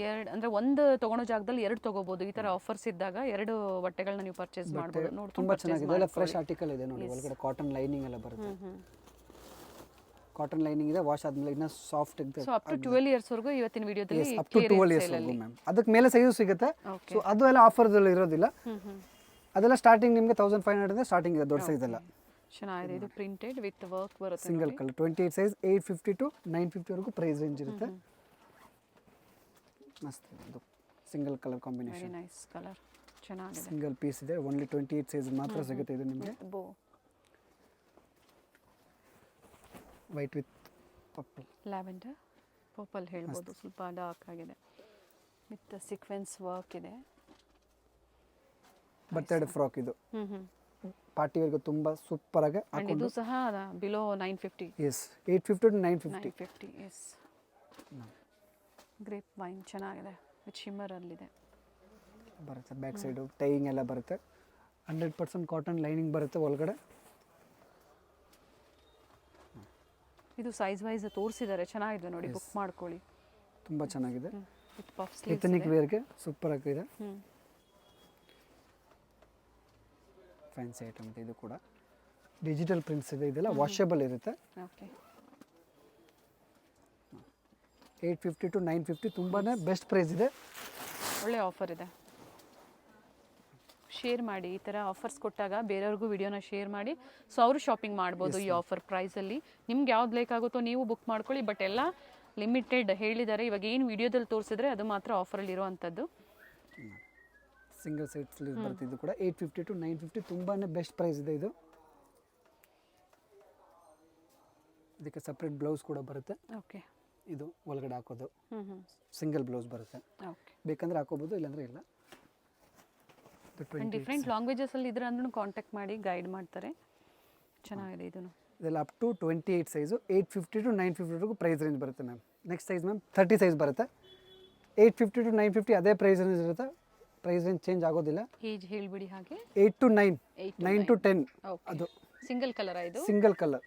ಎರಡು ಅಂದ್ರೆ ಒಂದು ತಗೊಳೋ ಜಾಗದಲ್ಲಿ ಎರಡು ತಗೋಬಹುದು. ಈ ತರ ಆಫರ್ಸ್ ಇದ್ದಾಗ ಎರಡು ಬಟ್ಟೆಗಳನ್ನ ನೀವು ಪರ್ಚೇಸ್ ಮಾಡಬಹುದು. ನೋಡಿ ತುಂಬಾ ಚೆನ್ನಾಗಿದೆ, ಎಲ್ಲ ಫ್ರೆಶ್ ಆರ್ಟಿಕಲ್ ಇದೆ ನೋಡಿ. ಒಳಗಡೆ ಕಾಟನ್ ಲೈನಿಂಗ್ ಎಲ್ಲ ಬರುತ್ತೆ. ಕಾಟನ್ ಲೈನಿಂಗ್ ಇದೆ, ವಾಶ್ ಆದ್ಮೇಲೆ ಇನ್ನ ಸಾಫ್ಟ್ ಇದೆ. ಸೊ ಅಪ್ ಟು 12 ಇಯರ್ಸ್ ವರೆಗೂ ಇವತ್ತಿನ ವಿಡಿಯೋದಲ್ಲಿ ಅಪ್ ಟು 12 ಇಯರ್ಸ್ ವರೆಗೂ ಮ್ಯಾಮ್. ಅದಕ್ಕೆ ಮೇಲೆ ಸೈಜ್ ಸಿಗುತ್ತೆ. ಸೊ ಅದು ಎಲ್ಲ ಆಫರ್ಸ್ ಅಲ್ಲಿ ಇರೋದಿಲ್ಲ. ಅದೆಲ್ಲ ಸ್ಟಾರ್ಟಿಂಗ್ ನಿಮಗೆ 1500 ಇಂದ ಸ್ಟಾರ್ಟಿಂಗ್ ಇದೆ ದೊಡ್ಡ ಸೈಜ್ ಎಲ್ಲ. ಚೆನ್ನಾಗಿದೆ. ಇದು ಪ್ರಿಂಟೆಡ್ ವಿತ್ ವರ್ಕ್ ಬರುತ್ತೆ. ಸಿಂಗಲ್ ಕಲರ್ 28 ಸೈಜ್ 850 ಟು 950 ವರೆಗೂ ಪ್ರೈಸ್ ರೇಂಜ್ ಇರುತ್ತೆ. ಮಸ್ತ್ ಇದು single colour combination. Very nice colour, ಚೆನ್ನಾಗಿದೆ. ಸಿಂಗಲ್ ಪೀಸ್ ಇದೆ, ಓನ್ಲಿ 28 ಸೈಜ್ ಮಾತ್ರ ಸಿಗುತ್ತೆ ಇದು ನಿಮಗೆ. ಬೋ white with purple, lavender purple ಹೇಳ್ಬೋದು, ಸ್ವಲ್ಪ ಡಾರ್ಕ್ ಆಗಿದೆ ವಿತ್ ಸೀಕ್ವೆನ್ಸ್ ವರ್ಕ್ ಇದೆ. ಬರ್ತಡೇ ಫ್ರಾಕ್ ಇದು, ಪಾರ್ಟಿ ವೇರ್ಗೆ ತುಂಬಾ ಸೂಪರ್ ಆಗಿ ಅಂಡ್ ಇದು ಸಹ below 950. Yes 850 to 950. 950 S. Grape wine ಚೆನ್ನಾಗಿದೆ ವಿತ್ ಶಿಮ್ಮರ್ ಅಲ್ಲಿದೆ ಬರುತ್ತೆ. ಬ್ಯಾಕ್ ಸೈಡು ಟೈಯಿಂಗ್ ಎಲ್ಲ ಬರುತ್ತೆ. 100% ಕಾಟನ್ ಲೈನಿಂಗ್ ಬರುತ್ತೆ ಒಳಗಡೆ. ಇದು ಸೈಜ್ ವೈಸ್ ತೋರಿಸಿದ್ದಾರೆ, ಚೆನ್ನಾಗಿದೆ ನೋಡಿ, ಬುಕ್ ಮಾಡ್ಕೊಳ್ಳಿ. ತುಂಬ ಚೆನ್ನಾಗಿದೆ. ವಿತ್ ಪಫ್ ಸ್ಲೀವ್ಸ್ ಎಥನಿಕ್ ವೇರ್ಗೆ ಸೂಪರ್ ಆಗಿದೆ. ಫ್ಯಾನ್ಸಿ ಐಟಮ್ ಇದೆ. ಇದು ಕೂಡ ಡಿಜಿಟಲ್ ಪ್ರಿಂಟ್ಸ್ ಇದೆ, ಇದೆಲ್ಲ ವಾಷೇಬಲ್ ಇರುತ್ತೆ. ಓಕೆ 850 ಟು 950 ತುಂಬಾನೇ ಬೆಸ್ಟ್ ಪ್ರೈಸ್ ಇದೆ. ಒಳ್ಳೆ ಆಫರ್ ಇದೆ. ಶೇರ್ ಮಾಡಿ, ಈ ಥರ ಆಫರ್ಸ್ ಕೊಟ್ಟಾಗ ಬೇರೆಯವ್ರಿಗೂ ವಿಡಿಯೋನ ಶೇರ್ ಮಾಡಿ, ಸೊ ಅವರು ಶಾಪಿಂಗ್ ಮಾಡ್ಬೋದು ಈ ಆಫರ್ ಪ್ರೈಸಲ್ಲಿ. ನಿಮ್ಗೆ ಯಾವ್ದು ಬೇಕಾಗುತ್ತೋ ನೀವು ಬುಕ್ ಮಾಡ್ಕೊಳ್ಳಿ. ಬಟ್ ಎಲ್ಲ ಲಿಮಿಟೆಡ್ ಹೇಳಿದ್ದಾರೆ. ಇವಾಗ ಏನು ವಿಡಿಯೋದಲ್ಲಿ ತೋರಿಸಿದ್ರೆ ಅದು ಮಾತ್ರ ಆಫರಲ್ಲಿ ಇರೋವಂಥದ್ದು. ಸಿಂಗಲ್ ಸೈಡ್ ಸ್ಲೀವ್ ಬರುತ್ತೆ. ಇದು ಕೂಡ 850 ಟು 950 ತುಂಬಾನೇ ಬೆಸ್ಟ್ ಪ್ರೈಸ್ ಇದೆ ಇದು. ಇದಕ್ಕೆ ಸಪ್ರೇಟ್ ಬ್ಲೌಸ್ ಕೂಡ ಬರುತ್ತೆ. ಓಕೆ ಇದು ಒಳಗಡೆ ಹಾಕೋದು ಸಿಂಗಲ್ ಬ್ಲೌಸ್ ಬರುತ್ತೆ. ಓಕೆ ಬೇಕಂದ್ರೆ ಹಾಕೋಬೋದು, ಇಲ್ಲಾಂದ್ರೆ ಇಲ್ಲ. ಡಿಫ್ರೆಂಟ್ ಲ್ಯಾಂಗ್ವೇಜಸ್ ಅಲ್ಲಿ ಇದ್ರೆ ಅಂದ್ರೂ ಕಾಂಟ್ಯಾಕ್ಟ್ ಮಾಡಿ ಗೈಡ್ ಮಾಡ್ತಾರೆ. ಚೆನ್ನಾಗಿದೆ ಇದನ್ನು. ಇದೆಲ್ಲ ಅಪ್ ಟು 28 ಸೈಜು 850 ಟು 950ವರೆಗೂ ಪ್ರೈಸ್ ರೇಂಜ್ ಬರುತ್ತೆ ma'am. Next size ma'am 30 size ಬರುತ್ತೆ. 850 ಟು 950 ಅದೇ ಪ್ರೈಸ್ ರೇಂಜ್ ಇರುತ್ತೆ. ಪ್ರೈಸ್ ರೇಂಜ್ ಚೇಂಜ್ ಆಗೋದಿಲ್ಲ. ಏಜ್ ಹೇಳ್ಬಿಡಿ ಹಾಗೆ. 8 ಟು 9 9 ಟು 10 ಅದು ಸಿಂಗಲ್ ಕಲರ್. ಇದು ಸಿಂಗಲ್ ಕಲರ್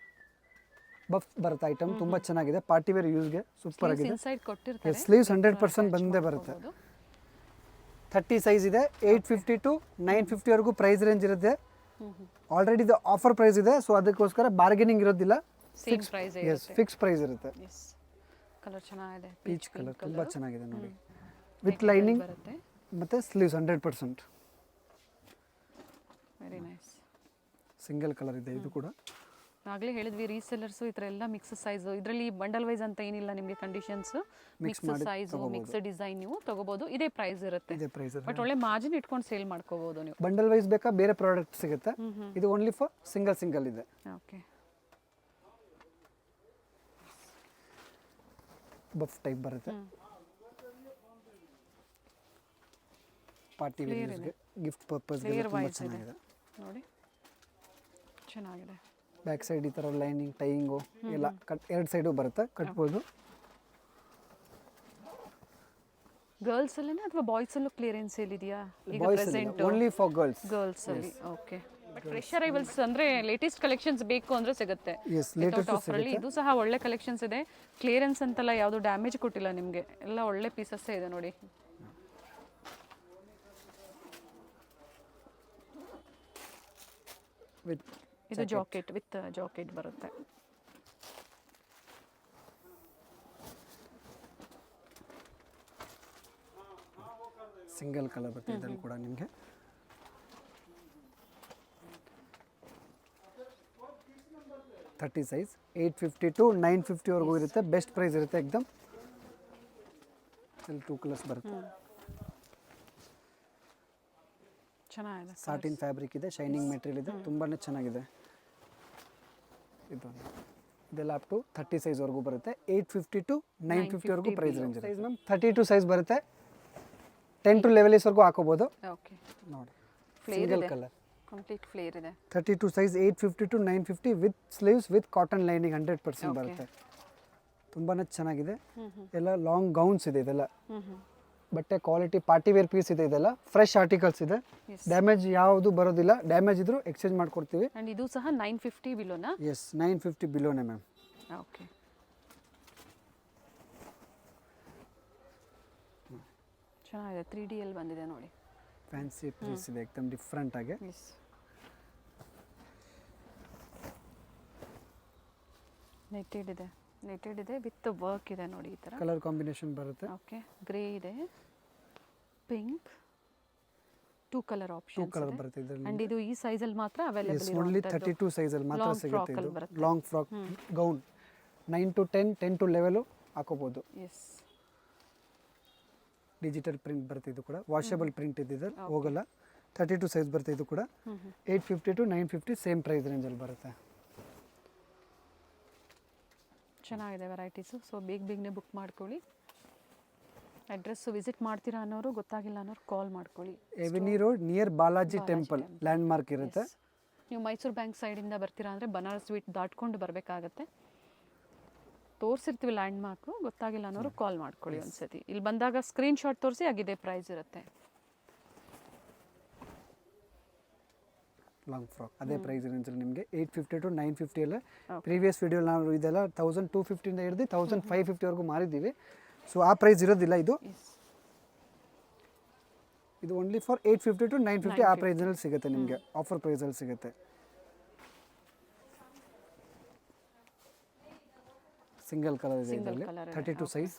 ಬಫ್ ಬರುತ್ತೆ ಐಟಮ್. ತುಂಬ ಚೆನ್ನಾಗಿದೆ, ಪಾರ್ಟಿ ವೇರ್ ಯೂಸ್ಗೆ ಸೂಪರ್ ಆಗಿದೆ. ಇನ್ಸೈಡ್ ಕೊಟ್ಟಿರ್ತಾರೆ. ಸ್ಲೀವ್ಸ್ 100% ಬಂದೇ ಬರುತ್ತೆ. 30 ಸೈಜ್ ಇದೆ. 850 ಟು 950ವರೆಗೂ ಪ್ರೈಸ್ ರೇಂಜ್ ಇರುತ್ತೆ. ಆಲ್ರೆಡಿ ಇದು ಆಫರ್ ಪ್ರೈಸ್ ಇದೆ, ಸೊ ಅದಕ್ಕೋಸ್ಕರ ಬಾರ್ಗೇನಿಂಗ್ ಇರೋದಿಲ್ಲ. Same price yes fix price ಇರುತ್ತೆ. ಎಸ್ ಕಲರ್ ಚೆನ್ನಾಗಿದೆ. ಪೀಚ್ ಕಲರ್ ತುಂಬ ಚೆನ್ನಾಗಿದೆ ನೋಡಿ, ವಿತ್ ಲೈನಿಂಗ್ ಬರುತ್ತೆ ಮತ್ತು sleeves 100%. Very nice. Single colour ಇದೆ ಇದು ಕೂಡ. ಆಗಲೇ ಹೇಳಿದ್ವಿ ರೀಸೆಲ್ಲರ್ಸು ಈ ಥರ ಎಲ್ಲ ಮಿಕ್ಸ್ ಸೈಜು. ಇದರಲ್ಲಿ ಬಂಡಲ್ ವೈಸ್ ಅಂತ ಏನಿಲ್ಲ ನಿಮಗೆ conditions. Mix size mix design ನೀವು ತಗೋಬಹುದು. ಇದೇ ಪ್ರೈಸ್ ಇರುತ್ತೆ. ಇದೇ ಪ್ರೈಸ್ ಇರುತ್ತೆ. ಬಟ್ ಒಳ್ಳೆ ಮಾರ್ಜಿನ್ ಇಟ್ಕೊಂಡು ಸೇಲ್ ಮಾಡ್ಕೋಬಹುದು ನೀವು. ಬಂಡಲ್ ವೈಸ್ ಬೇಕಾ ಬೇರೆ ಪ್ರಾಡಕ್ಟ್ ಸಿಗುತ್ತೆ. ಇದು ಓನ್ಲಿ ಫಾರ್ ಸಿಂಗಲ್ ಇದೆ. ಓಕೆ ಬಫ್ ಟೈಪ್ ಬರುತ್ತೆ. ಪಾರ್ಟಿ ವೇರ್ಗೆ ಗಿಫ್ಟ್ ಪರ್ಪಸ್ಗೆ ತುಂಬ ಚೆನ್ನಾಗಿದೆ ನೋಡಿ, ಚೆನ್ನಾಗಿದೆ. ಬ್ಯಾಕ್ ಸೈಡ್ ಈ ಥರ ಲೈನಿಂಗ್ ಟೈಯಿಂಗು ಎಲ್ಲ ಕಟ್ ಎರಡು ಸೈಡು ಬರುತ್ತೆ, ಕಟ್ಬೋದು. ಗರ್ಲ್ಸ್ ಅಲ್ಲೇನಾ ಅಥವಾ ಬಾಯ್ಸ್ ಅಲ್ಲೂ ಕ್ಲಿಯರೆನ್ಸ್ ಸೇಲ್ ಇದೆಯಾ ಈಗ present? Only for girls. Girls ಅಲ್ಲಿ ಓಕೆ. ಬಟ್ ಫ್ರೆಶ್ ಅರೈವಲ್ಸ್ ಅಂದ್ರೆ ಲೇಟೆಸ್ಟ್ ಕಲೆಕ್ಷನ್ಸ್ ಬೇಕು ಅಂದ್ರೆ ಸಿಗುತ್ತೆ. ಎಸ್ ಲೇಟೆಸ್ಟ್ ಆಫರ್ ಅಲ್ಲಿ ಇದು ಸಹ ಒಳ್ಳೆ ಕಲೆಕ್ಷನ್ಸ್ ಇದೆ. ಕ್ಲಿಯರೆನ್ಸ್ ಅಂತೆಲ್ಲ ಯಾವುದು ಡ್ಯಾಮೇಜ್ ಕೊಟ್ಟಿಲ್ಲ ನಿಮಗೆ, ಎಲ್ಲ ಒಳ್ಳೆ ಪೀಸಸ್ ಇದೆ ನೋಡಿ. ವಿತ್ ಇದು ಜಾಕೆಟ್ ವಿತ್ ಜಾಕೆಟ್ ಬರುತ್ತೆ. ಸಿಂಗಲ್ ಕಲರ್ ಬರುತ್ತೆ ಇದರಲ್ಲಿ ಕೂಡ ನಿಮಗೆ. ಥರ್ಟಿ ಸೈಜ್ 850 ಟು 950 ವರೆಗೂ ಇರುತ್ತೆ. ಬೆಸ್ಟ್ ಪ್ರೈಸ್ ಇರುತ್ತೆ ಎಕ್ದಮ್. ಇಲ್ಲಿ 2 ಕಲರ್ಸ್ ಬರುತ್ತೆ. ಚೆನ್ನಾಗಿದೆ. ಸಾಟಿನ್ ಫ್ಯಾಬ್ರಿಕ್ ಇದೆ, ಶೈನಿಂಗ್ ಮೆಟೀರಿಯಲ್ ಇದೆ, ತುಂಬಾ ಚೆನ್ನಾಗಿದೆ. ಇದೆಲ್ಲ ಅಪ್ ಟು 30 ಸೈಜ್ ವರೆಗೂ ಬರುತ್ತೆ. 850 ಟು 950 ವರೆಗೂ ಪ್ರೈಸ್ ರೇಂಜ್ ಇದೆ. ಸೈಜ್ ಮ್ಯಾಮ್ 32 ಸೈಜ್ ಬರುತ್ತೆ. 10 ಟು 11 ವರೆಗೂ ಹಾಕೋಬಹುದು. ಓಕೆ ನೋಡಿ ಫ್ಲೇರ್ ಸಿಂಗಲ್ ಇದೆ, ಕಲರ್ ಕಂಪ್ಲೀಟ್ ಫ್ಲೇರ್ ಇದೆ. 32 size 850 to 950 with sleeves with cotton lining 100% ಬರುತ್ತೆ. ತುಂಬಾ ಚೆನ್ನಾಗಿದೆ. ಎಲ್ಲ ಲಾಂಗ್ ಗೌನ್ಸ್ ಇದೆ ಇದೆಲ್ಲ. ಬಟ್ಟೆ ಕ್ವಾಲಿಟಿ ಪಾರ್ಟಿ ವೇರ್ ಪೀಸ್ ಇದೆ. ಇದೆಲ್ಲ ಫ್ರೆಶ್ ಆರ್ಟಿಕಲ್ಸ್ ಇದೆ. ಡ್ಯಾಮೇಜ್ ಯಾವುದು ಬರೋದಿಲ್ಲ. ಡ್ಯಾಮೇಜ್ ಇದ್ರೂ ಎಕ್ಸ್ಚೇಂಜ್ ಮಾಡ್ಕೊಡ್ತೀವಿ. ಅಂಡ್ ಇದು ಸಹ 950 ಬಿಲೋನಾ? ಎಸ್ 950 ಬಿಲೋನೇ ಮ್ಯಾಮ್. ಓಕೆ ಚೆನ್ನಾಗಿದೆ. 3D ಅಲ್ಲಿ ಬಂದಿದೆ ನೋಡಿ. ಫ್ಯಾನ್ಸಿ ಪೀಸ್ ಇದೆ ಎಕ್ದಮ್ ಡಿಫ್ರೆಂಟ್ ಆಗಿ. ಎಸ್ ನೆಟೆಡ್ ಇದೆ ವಿತ್ ವರ್ಕ್ ಇದೆ ನೋಡಿ. ಈ ಥರ ಕಲರ್ ಕಾಂಬಿನೇಷನ್ ಬರುತ್ತೆ. ಓಕೆ ಗ್ರೇ ಇದೆ, ಪಿಂಕ್, 2 ಕಲರ್ ಆಪ್ಷನ್ಸ್ ಕಲರ್ ಇದೆ. ಬರುತ್ತೆ ಇದರಲ್ಲಿ. ಅಂಡ್ ಇದು ಈ ಸೈಜ್ ಅಲ್ಲಿ ಮಾತ್ರ ಅವೈಲೇಬಲ್ ಎಸ್ ಓನ್ಲಿ 32 ಸೈಜ್ ಅಲ್ಲಿ ಮಾತ್ರ ಸಿಗುತ್ತೆ ಇದು. Long frock gown 9 to 10 10 to 11 ಹಾಕೋಬಹುದು. ಎಸ್ ಡಿಜಿಟಲ್ ಪ್ರಿಂಟ್ ಬರುತ್ತೆ. ಇದು ಕೂಡ ವಾಷಬಲ್ ಪ್ರಿಂಟ್ ಇದೆ, ಹೋಗಲ್ಲ. 32 ಸೈಜ್ ಬರುತ್ತೆ. ಇದು ಕೂಡ 850 ಟು 950 ಸೇಮ್ ಪ್ರೈಸ್ ರೇಂಜಲ್ಲಿ ಬರುತ್ತೆ. ಚೆನ್ನಾಗಿದೆ ವೆರೈಟೀಸು. ಸೊ ಬೇಗನೆ ಬುಕ್ ಮಾಡ್ಕೊಳ್ಳಿ. ಅಡ್ರೆಸ್ ವಿಸಿಟ್ ಮಾಡ್ತೀರಾ ಅನ್ನೋರು, ಗೊತ್ತಾಗಿಲ್ಲ ಅನ್ನೋರು ಕಾಲ್ ಮಾಡ್ಕೊಳ್ಳಿ. Avenue road near Balaji temple landmark ಇರುತ್ತೆ. ನೀವು ಮೈಸೂರು ಬ್ಯಾಂಕ್ ಸೈಡಿಂದ ಬರ್ತೀರಾ ಅಂದರೆ ಬನಾರಸ್ ಸ್ವೀಟ್ ದಾಟ್ಕೊಂಡು ಬರಬೇಕಾಗತ್ತೆ. ತೋರಿಸಿರ್ತೀವಿ ಲ್ಯಾಂಡ್ ಮಾರ್ಕು, ಗೊತ್ತಾಗಿಲ್ಲ ಅನ್ನೋರು ಕಾಲ್ ಮಾಡ್ಕೊಳ್ಳಿ ಒಂದ್ಸತಿ. ಇಲ್ಲಿ ಬಂದಾಗ ಸ್ಕ್ರೀನ್ಶಾಟ್ ತೋರಿಸಿ, ಆಗಿದೆ ಪ್ರೈಸ್ ಇರುತ್ತೆ. ಲಾಂಗ್ ಫ್ರಾಕ್ ಅದೇ ಪ್ರೈಸ್ ರೇಂಜಲ್ಲಿ ನಿಮಗೆ 850 ಟು 950 ಎಲ್ಲ. ಪ್ರೀವಿಯಸ್ ವಿಡಿಯೋ ನಾವು ಇದೆಲ್ಲ 1250 ಇಂದ ಹಿಡಿದು 1550 ವರೆಗೂ ಮಾರಿದ್ದೀವಿ. ಸೊ ಆ ಪ್ರೈಸ್ ಇರೋದಿಲ್ಲ. ಇದು ಓನ್ಲಿ ಫಾರ್ 850 ಟು 950 ಆ ಪ್ರೈಸ್ನಲ್ಲಿ ಸಿಗುತ್ತೆ ನಿಮಗೆ. ಆಫರ್ ಪ್ರೈಸಲ್ಲಿ ಸಿಗುತ್ತೆ. ಸಿಂಗಲ್ ಕಲರ್ ಇದೆ ಇದರಲ್ಲಿ. 32 ಸೈಜ್.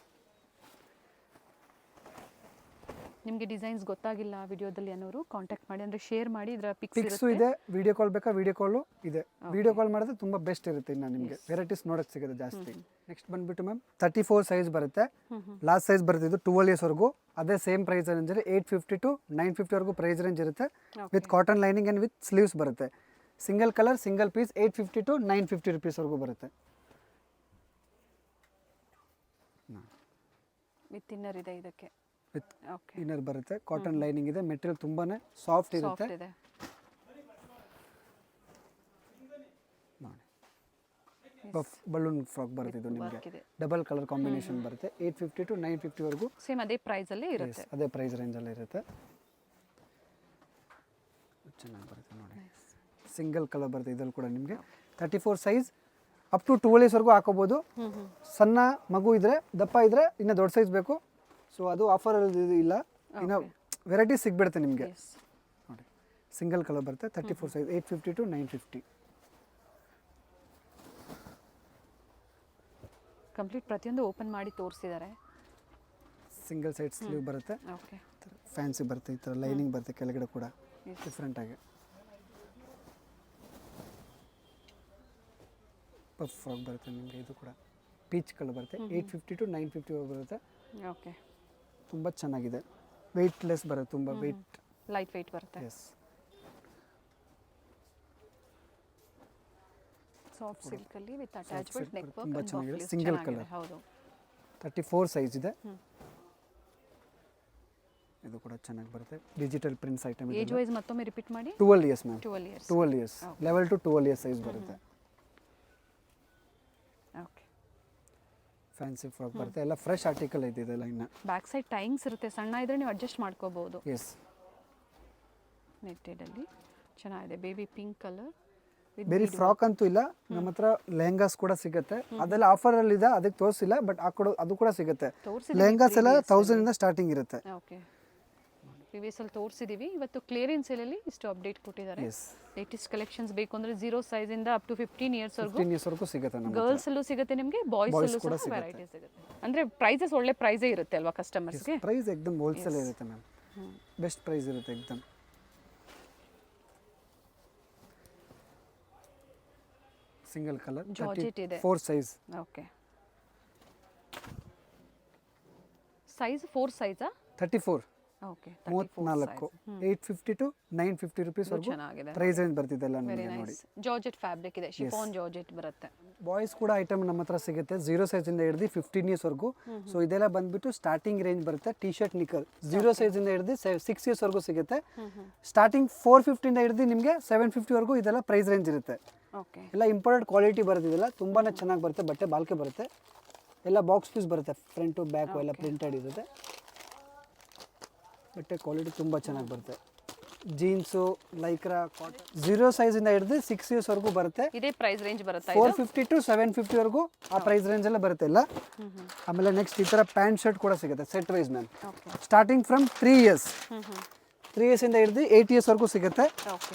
ನಿಮಗೆ ಡಿಸೈನ್ಸ್ ಗೊತ್ತಾಗಿಲ್ಲ ವಿಡಿಯೋದಲ್ಲಿ ಅನ್ನೋರು ಕಾಂಟ್ಯಾಕ್ಟ್ ಮಾಡಿ, ಅಂದರೆ ಶೇರ್ ಮಾಡಿ. ಇದರ ಪಿಕ್ಸು ಇದೆ. ವಿಡಿಯೋ ಕಾಲ್ ಬೇಕಾ? ವಿಡಿಯೋ ಕಾಲು ಇದೆ. ವಿಡಿಯೋ ಕಾಲ್ ಮಾಡಿದ್ರೆ ತುಂಬ ಬೆಸ್ಟ್ ಇರುತ್ತೆ. ಇನ್ನು ನಿಮಗೆ ವೆರೈಟೀಸ್ ನೋಡೋಕ್ಕೆ ಸಿಗುತ್ತೆ ಜಾಸ್ತಿ. ನೆಕ್ಸ್ಟ್ ಬಂದುಬಿಟ್ಟು ಮ್ಯಾಮ್ 34 ಸೈಜ್ ಬರುತ್ತೆ. ಲಾಸ್ಟ್ ಸೈಜ್ ಬರುತ್ತೆ ಇದು 12 ಇಯರ್ಸ್ ವರೆಗೂ. ಅದೇ ಸೇಮ್ ಪ್ರೈಸ್ ರೇಂಜ್ ಇದೆ. 850 ಟು 950 ವರೆಗೂ ಪ್ರೈಸ್ ರೇಂಜ್ ಇರುತ್ತೆ. With cotton lining and with sleeves ಬರುತ್ತೆ. Single colour single piece 850 to 950 ರುಪೀಸ್ವರೆಗೂ ಬರುತ್ತೆ. ವಿತ್ ಇನ್ನರ್ ಇದೆ ಇದಕ್ಕೆ. ವಿತ್ ಇನ್ನರ್ ಬರುತ್ತೆ. ಕಾಟನ್ ಲೈನಿಂಗ್ ಇದೆ. ಮೆಟೀರಿಯಲ್ ತುಂಬಾನೇ ಸಾಫ್ಟ್ ಇರುತ್ತೆ. ಬಫ್ ಬಲೂನ್ ಫ್ರಾಕ್ ಬರುತ್ತೆ ಇದು ನಿಮಗೆ. ಡಬಲ್ ಕಲರ್ ಕಾಂಬಿನೇಷನ್ ಬರುತ್ತೆ. 850 ಟು 950 ವರೆಗೂ ಸೇಮ್ ಅದೇ ಪ್ರೈಸ್ ಅಲ್ಲಿ ಇರುತ್ತೆ. ಅದೇ ಪ್ರೈಸ್ ರೇಂಜ್ ಅಲ್ಲಿ ಇರುತ್ತೆ. ಚೆನ್ನಾಗಿ ಬರುತ್ತೆ ನೋಡಿ. ಸಿಂಗಲ್ ಕಲರ್ ಬರುತ್ತೆ ಇದರಲ್ಲಿ ಕೂಡ ನಿಮಗೆ. 34 ಸೈಜ್ ಅಪ್ ಟು 12 ಇಯರ್ಸ್ ವರೆಗೂ ಹಾಕೋಬಹುದು. ಸಣ್ಣ ಮಗು ಇದ್ರೆ, ದಪ್ಪ ಇದ್ರೆ ಇನ್ನು ದೊಡ್ಡ ಸೈಜ್ ಬೇಕು. ಸೊ ಅದು ಆಫರ್ ಇಲ್ಲ. ಇನ್ನು ವೆರೈಟೀಸ್ ಸಿಗ್ಬಿಡುತ್ತೆ ನಿಮಗೆ ನೋಡಿ. ಸಿಂಗಲ್ ಕಲರ್ ಬರುತ್ತೆ. 34 ಸೈಜ್ 850 ಟು 950. ಕಂಪ್ಲೀಟ್ ಪ್ರತಿಯೊಂದು ಓಪನ್ ಮಾಡಿ ತೋರಿಸಿದ್ದಾರೆ. ಸಿಂಗಲ್ ಸೈಡ್ ಸ್ಲೀವ್ ಬರುತ್ತೆ. ಓಕೆ ಫ್ಯಾನ್ಸಿ ಬರುತ್ತೆ. ಈ ಥರ ಲೈನಿಂಗ್ ಬರುತ್ತೆ ಕೆಳಗಡೆ ಕೂಡ ಡಿಫ್ರೆಂಟ್ ಆಗಿ. ಪಫ್ ಫ್ರಾಕ್ ಬರುತ್ತೆ ನಿಮಗೆ. ಇದು ಕೂಡ ಪೀಚ್ ಕಲರ್ ಬರುತ್ತೆ. 850 ಟು 950 ಬರುತ್ತೆ. ಓಕೆ ತುಂಬ ಚೆನ್ನಾಗಿದೆ. ವೆಯ್ಟ್ಲೆಸ್ ಬರುತ್ತೆ. ತುಂಬ ವೆಯ್ಟ್ ಲೈಟ್ ವೆಯ್ಟ್ ಬರುತ್ತೆ. ಎಸ್ ಸಾಫ್ಟ್ ಸಿಲ್ಕ್ ಅಲ್ಲಿ ವಿತ್ ಅಟ್ಯಾಚ್ಮೆಂಟ್ ನೆಕ್ ವರ್ಕ್ ತುಂಬಾ ಅಂಡ್ ಚೆನ್ನಾಗಿದೆ. ಬಫ್ಲೀಸ್ ಸಿಂಗಲ್ ಚೆನ್ನಾಗಿದೆ. ಕಲರ್. ಹೌದು 34 ಸೈಜ್ ಇದೆ. ಇದು ಕೂಡ ಚೆನ್ನಾಗಿ ಬರುತ್ತೆ. ಡಿಜಿಟಲ್ ಪ್ರಿಂಟ್ಸ್ ಐಟಮ್ ಇದೆ. ಏಜ್ ವೈಸ್ ಮತ್ತೊಮ್ಮೆ ರಿಪೀಟ್ ಮಾಡಿ. 12 years ma'am. 12 years. 12 years 11 to 12 years size ಬರುತ್ತೆ. ಓಕೆ ಫ್ಯಾನ್ಸಿ ಫ್ರಾಕ್ ಬರುತ್ತೆ. ಎಲ್ಲ ಫ್ರೆಶ್ ಆರ್ಟಿಕಲ್ ಇದೆ ಇದೆಲ್ಲ. ಇನ್ನು ಬ್ಯಾಕ್ ಸೈಡ್ ಟೈಂಗ್ಸ್ ಇರುತ್ತೆ. ಸಣ್ಣ ಇದ್ರೆ ನೀವು ಅಡ್ಜಸ್ಟ್ ಮಾಡ್ಕೋಬಹುದು. ಎಸ್ ನೆಟ್ಟೆಡ್ ಅಲ್ಲಿ ಚೆನ್ನಾಗಿದೆ. Baby pink colour. ಬೇರೆ ಫ್ರಾಕ್ ಅಂತೂ ಇಲ್ಲ ನಮ್ಮ ಹತ್ರ. ಲೆಹಂಗಾಸ್ ಕೂಡ ಸಿಗುತ್ತೆ. ಅದೆಲ್ಲ ಆಫರ್ ಅಲ್ಲಿ ಇದೆ, ಅದಕ್ಕೆ ತೋರಿಸಿಲ್ಲ. ಬಟ್ ಅದು ಕೂಡ ಸಿಗುತ್ತೆ. ಲೆಹಂಗಾಸ್ ಎಲ್ಲ 1000 ಇಂದ ಸ್ಟಾರ್ಟಿಂಗ್ ಇರುತ್ತೆ. ಓಕೆ ಪ್ರಿವಿಯಸ್ ಅಲ್ಲಿ ತೋರಿಸಿದೀವಿ. ಇವತ್ತು ಕ್ಲಿಯರೆನ್ಸ್ ಸೇಲಲ್ಲಿ ಇಷ್ಟು ಅಪ್ಡೇಟ್ ಕೊಟ್ಟಿದ್ದಾರೆ. ಲೇಟೆಸ್ಟ್ ಕಲೆಕ್ಷನ್ಸ್ ಬೇಕು ಅಂದ್ರೆ 0 ಸೈಜ್ ಇಂದ ಅಪ್ ಟು 15 ಇಯರ್ಸ್ ವರೆಗೂ ಸಿಗುತ್ತೆ. ನಮಗೆ ಗರ್ಲ್ಸ್ ಅಲ್ಲೂ ಸಿಗುತ್ತೆ, ನಿಮಗೆ ಬಾಯ್ಸ್ ಅಲ್ಲೂ ಸಹ ವೆರೈಟಿ ಸಿಗುತ್ತೆ. ಅಂದ್ರೆ ಪ್ರೈಸಸ್ ಒಳ್ಳೆ ಪ್ರೈಸೇ ಇರುತ್ತೆ ಅಲ್ವಾ ಕಸ್ಟಮರ್ಸ್ಗೆ? ಪ್ರೈಸ್ ಎಕ್ದಮ್ ಹೋಲ್ಸೇಲ್ ಇರುತ್ತೆ ಮ್ಯಾಮ್. ಬೆಸ್ಟ್ ಪ್ರೈಸ್ ಇರುತ್ತೆ ಎಕ್ದಮ್. ಸಿಂಗಲ್ ಕಲರ್ ಜಾರ್ಜೆಟ್ ಇದೆ 4 size. Okay size 4 ಸೈಜಾ 34 okay 34 850 to 950 rupees ವರೆಗೂ ಚೆನ್ನಾಗಿದೆ ಪ್ರೈಸ್ ರೇಂಜ್ ಬರ್ತಿದ್ದೆಲ್ಲ ವೆರಿ ನಿಮಗೆ ನೋಡಿ. ನೈಸ್ ಜಾರ್ಜೆಟ್ ಫ್ಯಾಬ್ರಿಕ್ ಇದೆ ಶಿಫಾನ್ ಜಾರ್ಜೆಟ್ ಬರುತ್ತೆ ಬಾಯ್ಸ್ ಕೂಡ ಐಟಮ್ ನಮ್ಮ ಹತ್ರ ಸಿಗುತ್ತೆ 0 ಸೈಜ್ ಇಂದ ಹಿಡಿದು 15 ಇಯರ್ಸ್ ವರೆಗೂ. ಸೊ ಇದೆಲ್ಲ ಬಂದ್ಬಿಟ್ಟು ಸ್ಟಾರ್ಟಿಂಗ್ ರೇಂಜ್ ಬರುತ್ತೆ. ಟಿ ಶರ್ಟ್ ನಿಕ್ಕರ್ 0 ಸೈಜ್ ಇಂದ ಹಿಡಿದು 6 ಇಯರ್ಸ್ ವರೆಗೂ ಸಿಗುತ್ತೆ. ಸ್ಟಾರ್ಟಿಂಗ್ 450 ಇಂದ ಹಿಡಿದು ನಿಮಗೆ 750 ವರೆಗೂ ಇದೆಲ್ಲ ಪ್ರೈಸ್ ರೇಂಜ್ ಇರುತ್ತೆ. ಓಕೆ ಎಲ್ಲ ಇಂಪೋರ್ಟೆಡ್ ಕ್ವಾಲಿಟಿ ಬರೋದಿಲ್ಲ, ತುಂಬಾನೇ ಚೆನ್ನಾಗಿ ಬರುತ್ತೆ, ಬಟ್ಟೆ ಬಾಲ್ಕೆ ಬರುತ್ತೆ, ಎಲ್ಲ ಬಾಕ್ಸ್ ಪೀಸ್ ಬರುತ್ತೆ, ಫ್ರಂಟು ಬ್ಯಾಕು ಎಲ್ಲ ಪ್ರಿಂಟೆಡ್ ಇರುತ್ತೆ, ಬಟ್ಟೆ ಕ್ವಾಲಿಟಿ ತುಂಬ ಚೆನ್ನಾಗಿ ಬರುತ್ತೆ. ಜೀನ್ಸು ಲೈಕ್ರಾ ಕಾಟನ್ 0 ಸೈಜ್ ಇಂದ ಹಿಡಿದು 6 ಇಯರ್ಸ್ ವರೆಗೂ ಬರುತ್ತೆ. ಇದೇ ಪ್ರೈಸ್ ರೇಂಜ್ ಬರುತ್ತೆ 450 to 750 ವರೆಗೂ ಆ ಪ್ರೈಸ್ ರೇಂಜ್ ಎಲ್ಲ ಬರುತ್ತೆ ಎಲ್ಲ. ಆಮೇಲೆ ನೆಕ್ಸ್ಟ್ ಈ ಥರ ಪ್ಯಾಂಟ್ ಶರ್ಟ್ ಕೂಡ ಸಿಗುತ್ತೆ set wise ma'am. Starting from 3 years 3 years ಇಂದ ಹಿಡಿದು 8 ಇಯರ್ಸ್ ವರೆಗೂ ಸಿಗುತ್ತೆ. ಓಕೆ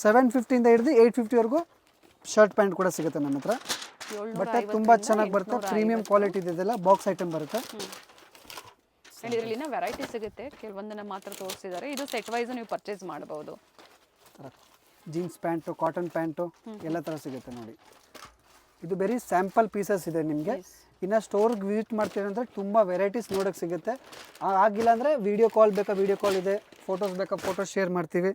750 ಇಂದ ಹಿಡಿದು 850 ವರೆಗೂ ಶರ್ಟ್ ಪ್ಯಾಂಟ್ ಕೂಡ ಸಿಗುತ್ತೆ ನಮ್ಮ ಹತ್ರ. ಬಟ್ಟೆ ತುಂಬ ಚೆನ್ನಾಗಿ ಬರುತ್ತೆ, ಪ್ರೀಮಿಯಂ ಕ್ವಾಲಿಟಿ ಇದೆಲ್ಲ ಬಾಕ್ಸ್ ಐಟಮ್ ಬರುತ್ತೆ. ಆ್ಯಂಡ್ ಇದರಲ್ಲಿನ ವೆರೈಟಿ ಸಿಗುತ್ತೆ, ಕೆಲವೊಂದನ್ನು ಮಾತ್ರ ತೋರಿಸಿದ್ದಾರೆ. ಇದು ಸೆಟ್ ವೈಸ್ ನೀವು ಪರ್ಚೇಸ್ ಮಾಡಬಹುದು. ಜೀನ್ಸ್ ಪ್ಯಾಂಟು ಕಾಟನ್ ಪ್ಯಾಂಟು ಎಲ್ಲ ಥರ ಸಿಗುತ್ತೆ ನೋಡಿ. ಇದು ಬರೀ ಸ್ಯಾಂಪಲ್ ಪೀಸಸ್ ಇದೆ ನಿಮಗೆ. ಇನ್ನು ಸ್ಟೋರ್ಗೆ ವಿಸಿಟ್ ಮಾಡ್ತೀರಿ ಅಂದರೆ ತುಂಬ ವೆರೈಟೀಸ್ ನೋಡೋಕ್ಕೆ ಸಿಗುತ್ತೆ. ಆಗಿಲ್ಲ ಅಂದರೆ ವೀಡಿಯೋ ಕಾಲ್ ಬೇಕಾ ವೀಡಿಯೋ ಕಾಲ್ ಇದೆ, ಫೋಟೋಸ್ ಬೇಕಾ ಫೋಟೋಸ್ ಶೇರ್ ಮಾಡ್ತೀವಿ.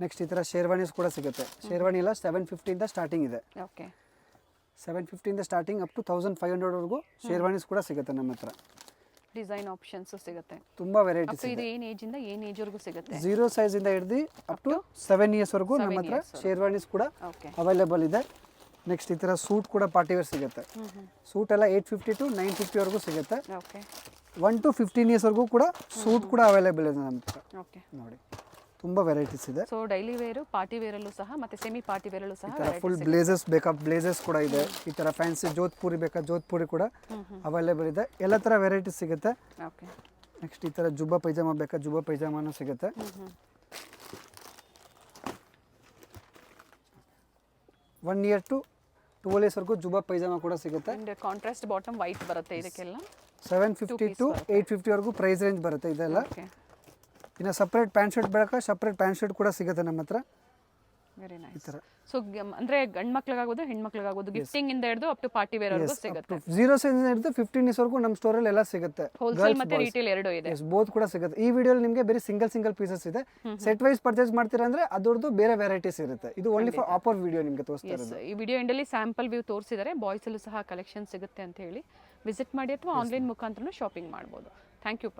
ನೆಕ್ಸ್ಟ್ ಈ ಥರ ಶೇರ್ವಾನೀಸ್ ಕೂಡ ಸಿಗುತ್ತೆ. ಶೇರ್ವಾನಿ ಎಲ್ಲ 750 ಇಂದ ಸ್ಟಾರ್ಟಿಂಗ್ ಇದೆ. ಓಕೆ 750 ಇಂದ ಸ್ಟಾರ್ಟಿಂಗ್ ಅಪ್ ಟು 1500 ವರೆಗೂ ಶೇರ್ವಾನೀಸ್ ಕೂಡ ಸಿಗುತ್ತೆ ನಮ್ಮ ಹತ್ರ. ಡಿಸೈನ್ ಆಪ್ಷನ್ಸ್ ಸಿಗುತ್ತೆ, ತುಂಬ ವೆರೈಟೀಸ್ ಇದು ಏನು ಏಜ್ ಇಂದ ಏನು ಏಜ್ ವರೆಗೂ ಸಿಗುತ್ತೆ. 0 ಸೈಜ್ ಇಂದ ಹಿಡಿದು ಅಪ್ ಟು 7 ಇಯರ್ಸ್ ವರೆಗೂ ನಮ್ಮ ಹತ್ರ ಶೇರ್ವಾನೀಸ್ ಕೂಡ ಓಕೆ ಅವೈಲೇಬಲ್ ಇದೆ. ನೆಕ್ಸ್ಟ್ ಈ ಥರ ಸೂಟ್ ಕೂಡ ಪಾರ್ಟಿ ವೇರ್ ಸಿಗುತ್ತೆ. ಸೂಟ್ ಎಲ್ಲ 850 to 950 ವರೆಗೂ ಸಿಗುತ್ತೆ. ಓಕೆ 1 to 15 ಇಯರ್ಸ್ ವರೆಗೂ ಕೂಡ ಸೂಟ್ ಕೂಡ ಅವೈಲೇಬಲ್ ಇದೆ ನಮ್ಮ ಹತ್ರ ಓಕೆ ನೋಡಿ. ತುಂಬ ವೆರೈಟೀಸ್ ಇದೆ. ಸೊ ಡೈಲಿ ವೇರು ಪಾರ್ಟಿ ವೇರಲ್ಲೂ ಸಹ ಮತ್ತೆ ಸೆಮಿ ಪಾರ್ಟಿ ವೇರಲ್ಲೂ ಸಹ ಈ ಥರ ಫುಲ್ ಬ್ಲೇಸಸ್ ಬೇಕಾ ಬ್ಲೇಸಸ್ ಕೂಡ ಇದೆ. ಈ ಥರ ಫ್ಯಾನ್ಸಿ ಜೋಧ್ಪುರಿ ಬೇಕಾ ಜೋಧ್ಪುರಿ ಕೂಡ ಅವೈಲೇಬಲ್ ಇದೆ. ಎಲ್ಲ ಥರ ವೆರೈಟೀಸ್ ಸಿಗುತ್ತೆ. ಓಕೆ ನೆಕ್ಸ್ಟ್ ಈ ಥರ ಜುಬ್ಬಾ ಪೈಜಾಮ ಬೇಕಾ ಜುಬ್ಬಾ ಪೈಜಾಮನೂ ಸಿಗುತ್ತೆ. 1 year to 12 years ವರೆಗೂ ಜುಬ್ಬಾ ಪೈಜಾಮ ಕೂಡ ಸಿಗುತ್ತೆ. ಅಂಡ್ ಕಾಂಟ್ರಾಸ್ಟ್ ಬಾಟಮ್ ವೈಟ್ ಬರುತ್ತೆ ಇದಕ್ಕೆಲ್ಲ. 750 to 850 ವರೆಗೂ ಪ್ರೈಸ್ ರೇಂಜ್ ಬರುತ್ತೆ ಇದೆಲ್ಲ. ಓಕೆ ಇನ್ನು ಸಪ್ರೇಟ್ ಪ್ಯಾಂಟ್ ಶರ್ಟ್ ಬೇಕಾ ಸಪ್ರೇಟ್ ಪ್ಯಾಂಟ್ ಶರ್ಟ್ ಕೂಡ ಸಿಗುತ್ತೆ ನಮ್ಮ ಹತ್ರ. ವೆರಿ ಈ ನೈಸ್. ಥರ ಸೊ ಅಂದ್ರೆ ಗಂಡು ಮಕ್ಳಿಗಾಗೋದು ಹೆಣ್ಮಕ್ಳಿಗಾಗೋದು ಗಿಫ್ಟಿಂಗ್ ಇಂದ ಹಿಡಿದು ಅಪ್ ಟು ಪಾರ್ಟಿ ವೇರ್ ವರೆಗೂ ಸಿಗುತ್ತೆ. 0 ಸೈಜ್ ಹಿಡಿದು 15 ಇಯರ್ಸ್ ವರೆಗೂ ನಮ್ಮ ಸ್ಟೋರಲ್ಲಿ ಎಲ್ಲ ಸಿಗುತ್ತೆ. ಹೋಲ್ಸೇಲ್ ಮತ್ತೆ ರಿಟೇಲ್ ಎರಡೂ ಇದೆ. ಬೋತ್ ಕೂಡ ಸಿಗುತ್ತೆ. ಈ ವಿಡಿಯೋಲಿ ನಿಮಗೆ ಬರೀ ಸಿಂಗಲ್ ಪೀಸಸ್ ಇದೆ. ಸೆಟ್ ವೈಸ್ ಪರ್ಚೇಸ್ ಮಾಡ್ತೀರಾ ಅಂದ್ರೆ ಅದರದ್ದು ಬೇರೆ ವೆರೈಟೀಸ್ ಇರುತ್ತೆ. ಇದು ಓನ್ಲಿ ಫಾರ್ ಆಫರ್ ವಿಡಿಯೋ ನಿಮಗೆ ತೋರಿಸ್ತಾ ಇರೋದು. ಈ ವಿಡಿಯೋ ಎಂಡಲ್ಲಿ ಸ್ಯಾಂಪಲ್ ವ್ಯೂ ತೋರಿಸಿದ್ದಾರೆ. ಬಾಯ್ಸ್ ಅಲ್ಲೂ ಸಹ ಕಲೆಕ್ಷನ್ ಸಿಗುತ್ತೆ ಅಂತ ಹೇಳಿ ವಿಸಿಟ್ ಮಾಡಿ ಅಥವಾ ಆನ್ಲೈನ್ ಮುಖಾಂತರನೂ ಶಾಪಿಂಗ್ ಮಾಡ್ಬೋದು. Thank you.